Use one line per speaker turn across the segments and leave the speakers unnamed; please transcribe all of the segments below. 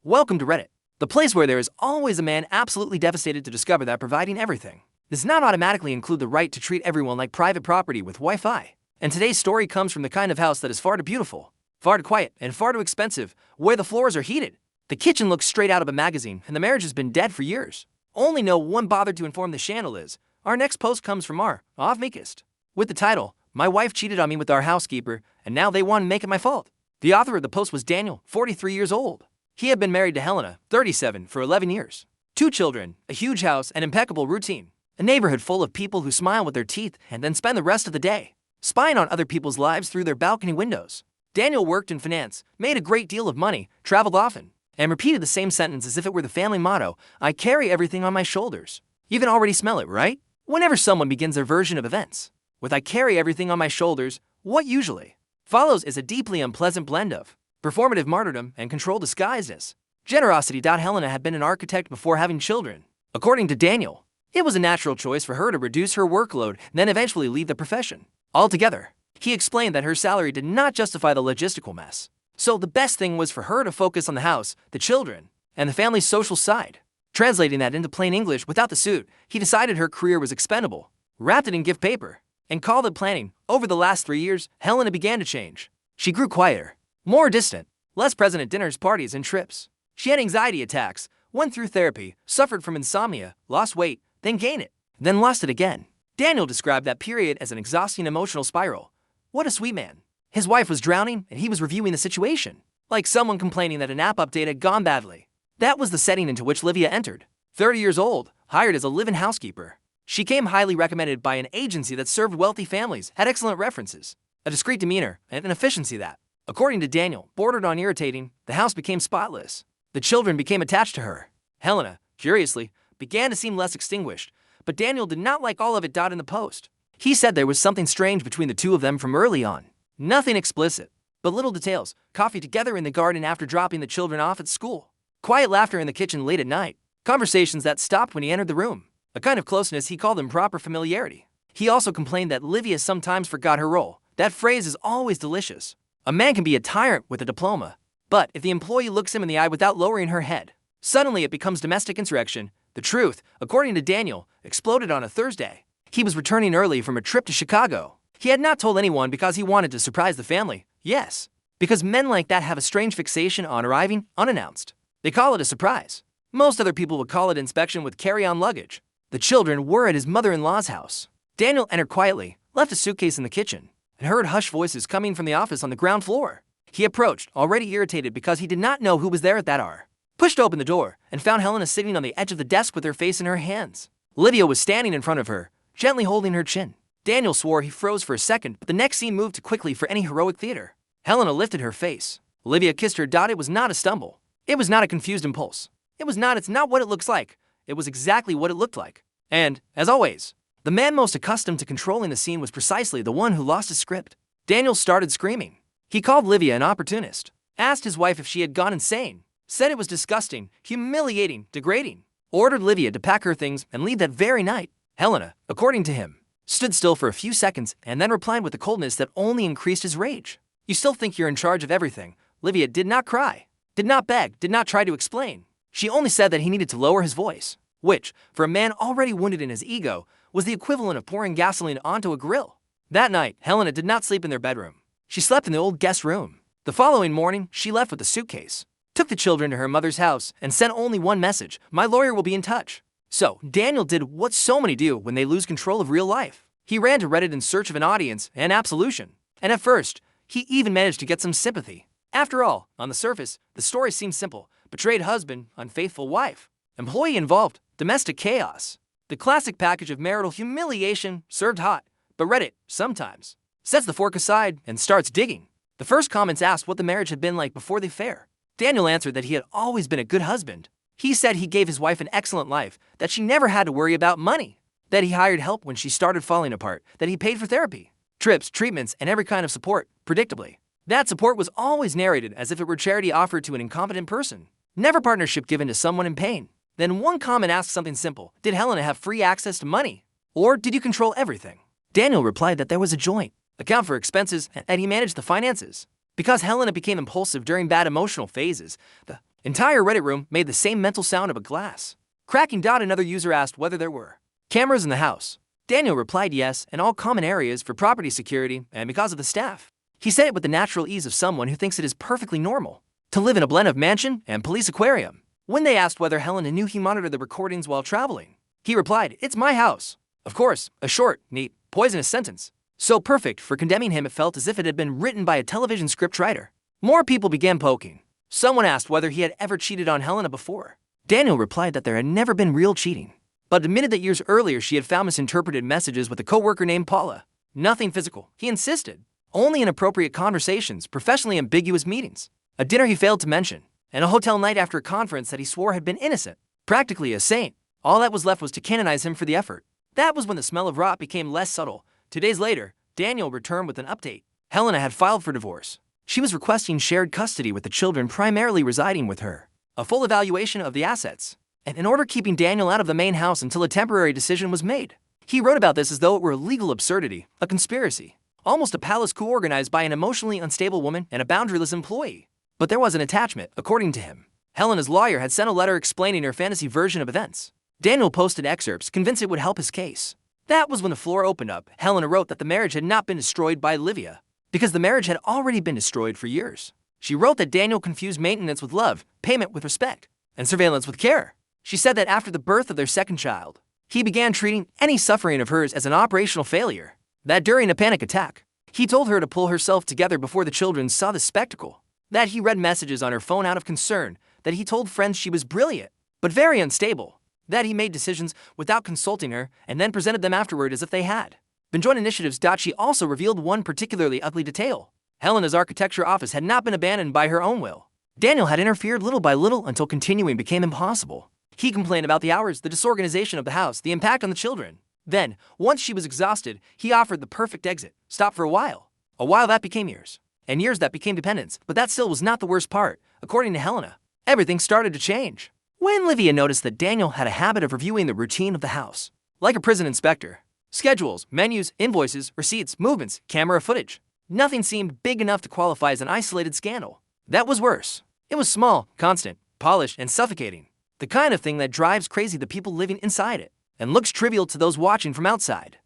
Welcome to Reddit, the place where there is always a man absolutely devastated to discover that providing everything does not automatically include the right to treat everyone like private property with Wi-Fi. And today's story comes from the kind of house that is far too beautiful, far too quiet, and far too expensive, where the floors are heated. The kitchen looks straight out of a magazine, and the marriage has been dead for years. Only no one bothered to inform the channel is. Our next post comes from TrueOffMyChest, with the title, "My wife cheated on me with our housekeeper, and now they want to make it my fault." The author of the post was Daniel, 43 years old. He had been married to Helena, 37, for 11 years. 2 children, a huge house, an impeccable routine. A neighborhood full of people who smile with their teeth and then spend the rest of the day spying on other people's lives through their balcony windows. Daniel worked in finance, made a great deal of money, traveled often, and repeated the same sentence as if it were the family motto, "I carry everything on my shoulders." You can already smell it, right? Whenever someone begins their version of events with "I carry everything on my shoulders," what usually follows is a deeply unpleasant blend of performative martyrdom and control disguised as generosity. Helena had been an architect before having children. According to Daniel, it was a natural choice for her to reduce her workload and then eventually leave the profession altogether. He explained that her salary did not justify the logistical mess, so the best thing was for her to focus on the house, the children, and the family's social side. Translating that into plain English without the suit, he decided her career was expendable, wrapped it in gift paper, and called it planning. Over the last 3 years, Helena began to change. She grew quieter, more distant, less present at dinners, parties, and trips. She had anxiety attacks, went through therapy, suffered from insomnia, lost weight, then gained it, then lost it again. Daniel described that period as an exhausting emotional spiral. What a sweet man. His wife was drowning, and he was reviewing the situation, like someone complaining that an app update had gone badly. That was the setting into which Livia entered. 30 years old, hired as a live-in housekeeper. She came highly recommended by an agency that served wealthy families, had excellent references, a discreet demeanor, and an efficiency that, according to Daniel, bordered on irritating. The house became spotless. The children became attached to her. Helena, curiously, began to seem less extinguished, but Daniel did not like all of it. In the post, he said there was something strange between the two of them from early on. Nothing explicit, but little details. Coffee together in the garden after dropping the children off at school. Quiet laughter in the kitchen late at night. Conversations that stopped when he entered the room. A kind of closeness he called improper familiarity. He also complained that Livia sometimes forgot her role. That phrase is always delicious. A man can be a tyrant with a diploma, but if the employee looks him in the eye without lowering her head, suddenly it becomes domestic insurrection. The truth, according to Daniel, exploded on a Thursday. He was returning early from a trip to Chicago. He had not told anyone because he wanted to surprise the family. Yes, because men like that have a strange fixation on arriving unannounced. They call it a surprise. Most other people would call it inspection with carry-on luggage. The children were at his mother-in-law's house. Daniel entered quietly, left a suitcase in the kitchen, and heard hushed voices coming from the office on the ground floor. He approached, already irritated because he did not know who was there at that hour. Pushed open the door and found Helena sitting on the edge of the desk with her face in her hands. Livia was standing in front of her, gently holding her chin. Daniel swore he froze for a second, but the next scene moved too quickly for any heroic theater. Helena lifted her face. Livia kissed her. It was not a stumble. It was not a confused impulse. It's not what it looks like. It was exactly what it looked like. And, as always, the man most accustomed to controlling the scene was precisely the one who lost his script. Daniel started screaming. He called Livia an opportunist, asked his wife if she had gone insane, said it was disgusting, humiliating, degrading, ordered Livia to pack her things and leave that very night. Helena, according to him, stood still for a few seconds and then replied with a coldness that only increased his rage. "You still think you're in charge of everything." Livia did not cry, did not beg, did not try to explain. She only said that he needed to lower his voice, which, for a man already wounded in his ego, was the equivalent of pouring gasoline onto a grill. That night, Helena did not sleep in their bedroom. She slept in the old guest room. The following morning, she left with the suitcase, took the children to her mother's house, and sent only one message: "My lawyer will be in touch." So, Daniel did what so many do when they lose control of real life. He ran to Reddit in search of an audience and absolution. And at first, he even managed to get some sympathy. After all, on the surface, the story seemed simple. Betrayed husband, unfaithful wife, employee involved, domestic chaos. The classic package of marital humiliation served hot. But Reddit, sometimes, sets the fork aside and starts digging. The first comments asked what the marriage had been like before the affair. Daniel answered that he had always been a good husband. He said he gave his wife an excellent life, that she never had to worry about money, that he hired help when she started falling apart, that he paid for therapy, trips, treatments, and every kind of support, predictably. That support was always narrated as if it were charity offered to an incompetent person, never partnership given to someone in pain. Then one comment asked something simple: did Helena have free access to money? Or did you control everything? Daniel replied that there was a joint account for expenses and that he managed the finances. Because Helena became impulsive during bad emotional phases, the Entire Reddit room made the same mental sound of a glass cracking. Another user asked whether there were cameras in the house. Daniel replied yes, and all common areas for property security and because of the staff. He said it with the natural ease of someone who thinks it is perfectly normal to live in a blend of mansion and police aquarium. When they asked whether Helena knew he monitored the recordings while traveling, he replied, "It's my house." Of course, a short, neat, poisonous sentence. So perfect for condemning him it felt as if it had been written by a television scriptwriter. More people began poking. Someone asked whether he had ever cheated on Helena before. Daniel replied that there had never been real cheating, but admitted that years earlier she had found misinterpreted messages with a co-worker named Paula. Nothing physical, he insisted. Only inappropriate conversations, professionally ambiguous meetings, a dinner he failed to mention, and a hotel night after a conference that he swore had been innocent. Practically a saint. All that was left was to canonize him for the effort. That was when the smell of rot became less subtle. 2 days later, Daniel returned with an update. Helena had filed for divorce. She was requesting shared custody with the children primarily residing with her, a full evaluation of the assets, and in order keeping Daniel out of the main house until a temporary decision was made. He wrote about this as though it were a legal absurdity, a conspiracy, almost a palace coup organized by an emotionally unstable woman and a boundaryless employee. But there was an attachment, according to him. Helena's lawyer had sent a letter explaining her fantasy version of events. Daniel posted excerpts, convinced it would help his case. That was when the floor opened up. Helena wrote that the marriage had not been destroyed by Olivia, because the marriage had already been destroyed for years. She wrote that Daniel confused maintenance with love, payment with respect, and surveillance with care. She said that after the birth of their second child, he began treating any suffering of hers as an operational failure. That during a panic attack, he told her to pull herself together before the children saw the spectacle. That he read messages on her phone out of concern. That he told friends she was brilliant, but very unstable. That he made decisions without consulting her and then presented them afterward as if they had been joint initiatives. She also revealed one particularly ugly detail. Helena's architecture office had not been abandoned by her own will. Daniel had interfered little by little until continuing became impossible. He complained about the hours, the disorganization of the house, the impact on the children. Then, once she was exhausted, he offered the perfect exit. Stop for a while. A while that became years. And years that became dependence. But that still was not the worst part. According to Helena, everything started to change when Olivia noticed that Daniel had a habit of reviewing the routine of the house. Like a prison inspector. Schedules, menus, invoices, receipts, movements, camera footage. Nothing seemed big enough to qualify as an isolated scandal. That was worse. It was small, constant, polished, and suffocating. The kind of thing that drives crazy the people living inside it, and looks trivial to those watching from outside.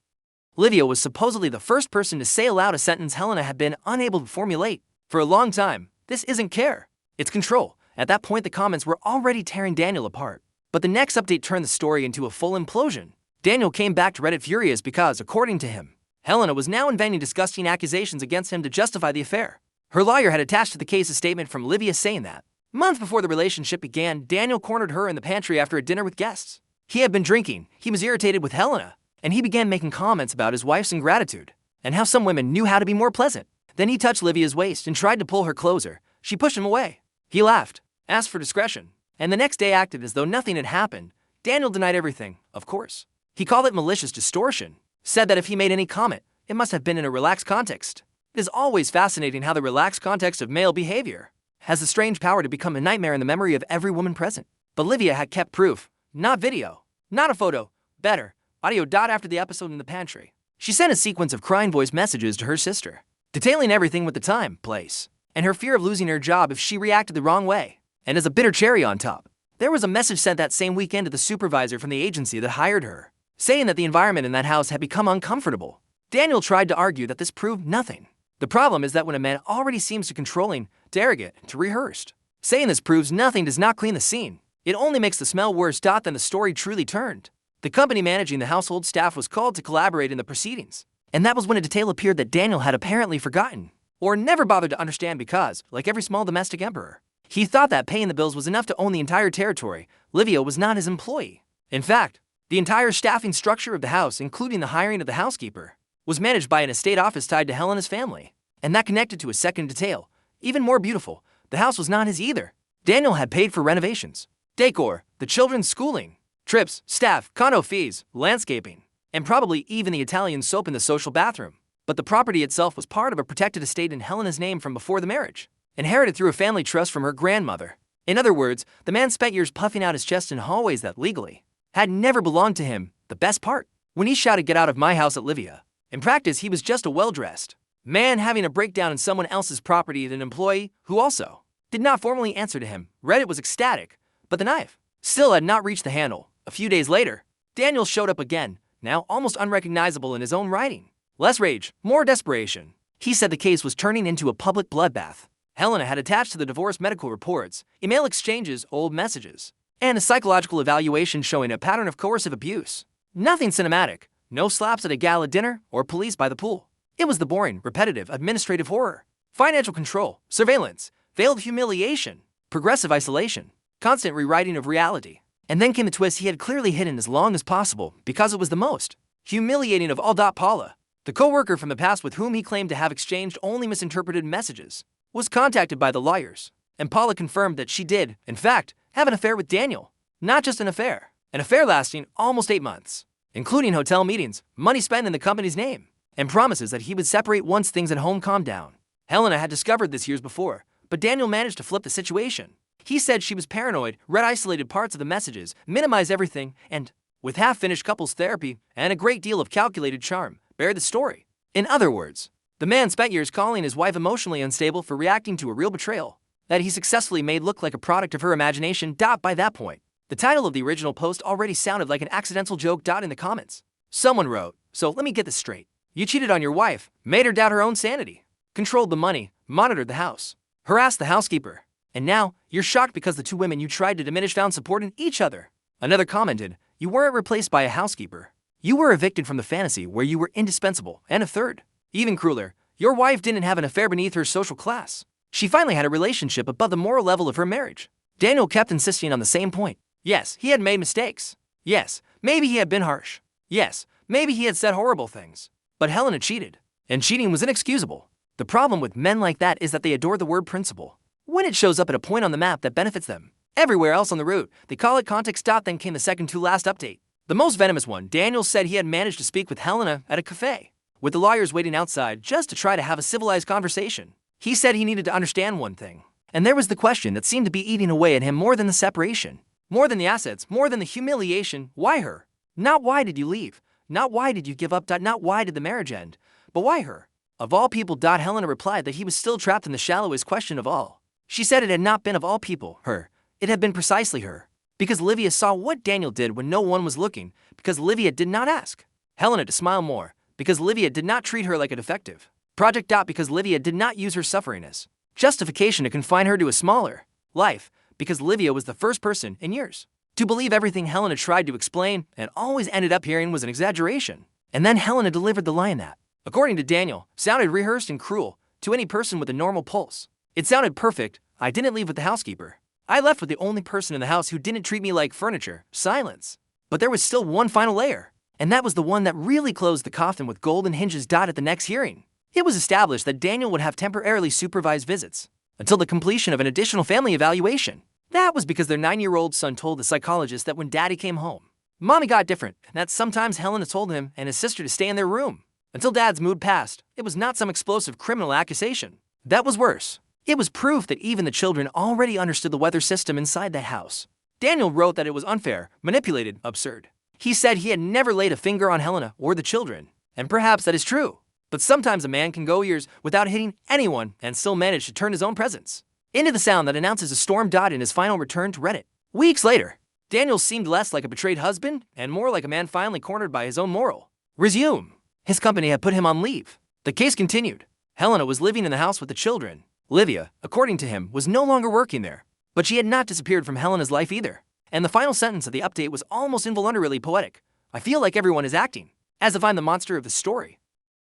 Olivia was supposedly the first person to say aloud a sentence Helena had been unable to formulate. For a long time, this isn't care, it's control. At that point, the comments were already tearing Daniel apart. But the next update turned the story into a full implosion. Daniel came back to Reddit furious because, according to him, Helena was now inventing disgusting accusations against him to justify the affair. Her lawyer had attached to the case a statement from Olivia saying that, months before the relationship began, Daniel cornered her in the pantry after a dinner with guests. He had been drinking, he was irritated with Helena, and he began making comments about his wife's ingratitude, and how some women knew how to be more pleasant. Then he touched Olivia's waist and tried to pull her closer. She pushed him away. He laughed, asked for discretion, and the next day acted as though nothing had happened. Daniel denied everything, of course. He called it malicious distortion, said that if he made any comment, it must have been in a relaxed context. It is always fascinating how the relaxed context of male behavior has the strange power to become a nightmare in the memory of every woman present. But Olivia had kept proof, not video, not a photo, better, audio. After the episode in the pantry, she sent a sequence of crying voice messages to her sister, detailing everything with the time, place, and her fear of losing her job if she reacted the wrong way. And as a bitter cherry on top, there was a message sent that same weekend to the supervisor from the agency that hired her, saying that the environment in that house had become uncomfortable. Daniel tried to argue that this proved nothing. The problem is that when a man already seems too controlling, to arrogant, to rehearsed, saying this proves nothing does not clean the scene. It only makes the smell worse. Then the story truly turned. The company managing the household staff was called to collaborate in the proceedings. And that was when a detail appeared that Daniel had apparently forgotten, or never bothered to understand because, like every small domestic emperor, he thought that paying the bills was enough to own the entire territory. Olivia was not his employee. In fact, the entire staffing structure of the house, including the hiring of the housekeeper, was managed by an estate office tied to Helena's family. And that connected to a second detail. Even more beautiful, the house was not his either. Daniel had paid for renovations, decor, the children's schooling, trips, staff, condo fees, landscaping, and probably even the Italian soap in the social bathroom. But the property itself was part of a protected estate in Helena's name from before the marriage, inherited through a family trust from her grandmother. In other words, the man spent years puffing out his chest in hallways that legally had never belonged to him. The best part, when he shouted, "Get out of my house" at Olivia, in practice he was just a well-dressed man having a breakdown in someone else's property, an employee who also did not formally answer to him. Reddit was ecstatic, but the knife still had not reached the handle. A few days later, Daniel showed up again, now almost unrecognizable in his own writing. Less rage, more desperation. He said the case was turning into a public bloodbath. Helena had attached to the divorce medical reports, email exchanges, old messages, and a psychological evaluation showing a pattern of coercive abuse. Nothing cinematic, no slaps at a gala dinner or police by the pool. It was the boring, repetitive, administrative horror. Financial control, surveillance, veiled humiliation, progressive isolation, constant rewriting of reality. And then came the twist he had clearly hidden as long as possible because it was the most humiliating of all. Paula, the co-worker from the past with whom he claimed to have exchanged only misinterpreted messages, was contacted by the lawyers, and Paula confirmed that she did, in fact, have an affair with Daniel. Not just an affair lasting almost 8 months, including hotel meetings, money spent in the company's name, and promises that he would separate once things at home calmed down. Helena had discovered this years before, but Daniel managed to flip the situation. He said she was paranoid, read isolated parts of the messages, minimized everything, and, with half-finished couples therapy and a great deal of calculated charm, bared the story. In other words, the man spent years calling his wife emotionally unstable for reacting to a real betrayal that he successfully made look like a product of her imagination. By that point, the title of the original post already sounded like an accidental joke. In the comments, someone wrote, "So let me get this straight. You cheated on your wife, made her doubt her own sanity, controlled the money, monitored the house, harassed the housekeeper, and now you're shocked because the two women you tried to diminish found support in each other." Another commented, "You weren't replaced by a housekeeper. You were evicted from the fantasy where you were indispensable." And a third, even crueler, "Your wife didn't have an affair beneath her social class. She finally had a relationship above the moral level of her marriage." Daniel kept insisting on the same point. Yes, he had made mistakes. Yes, maybe he had been harsh. Yes, maybe he had said horrible things. But Helena cheated, and cheating was inexcusable. The problem with men like that is that they adore the word principle. When it shows up at a point on the map that benefits them, everywhere else on the route, they call it context. Then came the second to last update. The most venomous one. Daniel said he had managed to speak with Helena at a cafe, with the lawyers waiting outside just to try to have a civilized conversation. He said he needed to understand one thing, and there was the question that seemed to be eating away at him more than the separation, more than the assets, more than the humiliation. Why her? Not why did you leave, not why did you give up, not why did the marriage end, but why her? Of all people. Helena replied that he was still trapped in the shallowest question of all. She said it had not been of all people, her. It had been precisely her. Because Livia saw what Daniel did when no one was looking, because Livia did not ask Helena to smile more, because Livia did not treat her like a defective project. Because Livia did not use her suffering as justification to confine her to a smaller life, because Livia was the first person in years to believe everything Helena tried to explain and always ended up hearing was an exaggeration. And then Helena delivered the line that, according to Daniel, sounded rehearsed and cruel to any person with a normal pulse. It sounded perfect. "I didn't leave with the housekeeper. I left with the only person in the house who didn't treat me like furniture." Silence. But there was still one final layer, and that was the one that really closed the coffin with golden hinges. At the next hearing, it was established that Daniel would have temporarily supervised visits until the completion of an additional family evaluation. That was because their 9-year-old son told the psychologist that when Daddy came home, Mommy got different, and that sometimes Helena told him and his sister to stay in their room until Dad's mood passed. It was not some explosive criminal accusation. That was worse. It was proof that even the children already understood the weather system inside the house. Daniel wrote that it was unfair, manipulated, absurd. He said he had never laid a finger on Helena or the children, and perhaps that is true. But sometimes a man can go years without hitting anyone and still manage to turn his own presence into the sound that announces a storm. In his final return to Reddit weeks later, Daniel seemed less like a betrayed husband and more like a man finally cornered by his own moral resume. His company had put him on leave. The case continued. Helena was living in the house with the children. Livia, according to him, was no longer working there. But she had not disappeared from Helena's life either. And the final sentence of the update was almost involuntarily poetic. "I feel like everyone is acting as if I'm the monster of the story."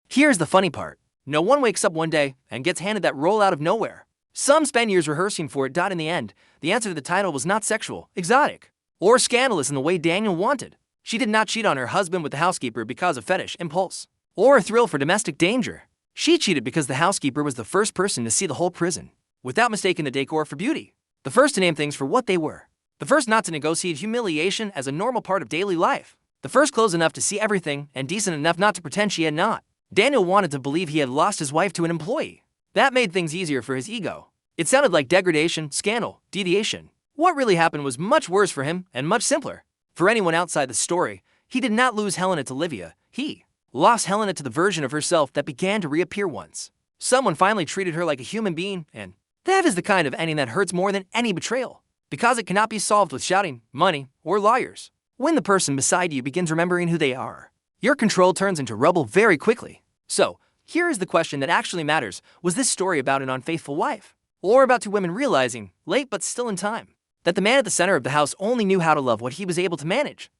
Here's the funny part. No one wakes up one day and gets handed that role out of nowhere. Some spend years rehearsing for it. In the end, the answer to the title was not sexual, exotic, or scandalous in the way Daniel wanted. She did not cheat on her husband with the housekeeper because of fetish, impulse, or a thrill for domestic danger. She cheated because the housekeeper was the first person to see the whole prison, without mistaking the decor for beauty. The first to name things for what they were. The first not to negotiate humiliation as a normal part of daily life. The first close enough to see everything and decent enough not to pretend she had not. Daniel wanted to believe he had lost his wife to an employee. That made things easier for his ego. It sounded like degradation, scandal, deviation. What really happened was much worse for him and much simpler. For anyone outside the story, he did not lose Helena to Livia. He lost Helena to the version of herself that began to reappear once. Someone finally treated her like a human being and Theft is the kind of ending that hurts more than any betrayal, because it cannot be solved with shouting, money, or lawyers. When the person beside you begins remembering who they are, your control turns into rubble very quickly. So, here is the question that actually matters. Was this story about an unfaithful wife? Or about two women realizing, late but still in time, that the man at the center of the house only knew how to love what he was able to manage?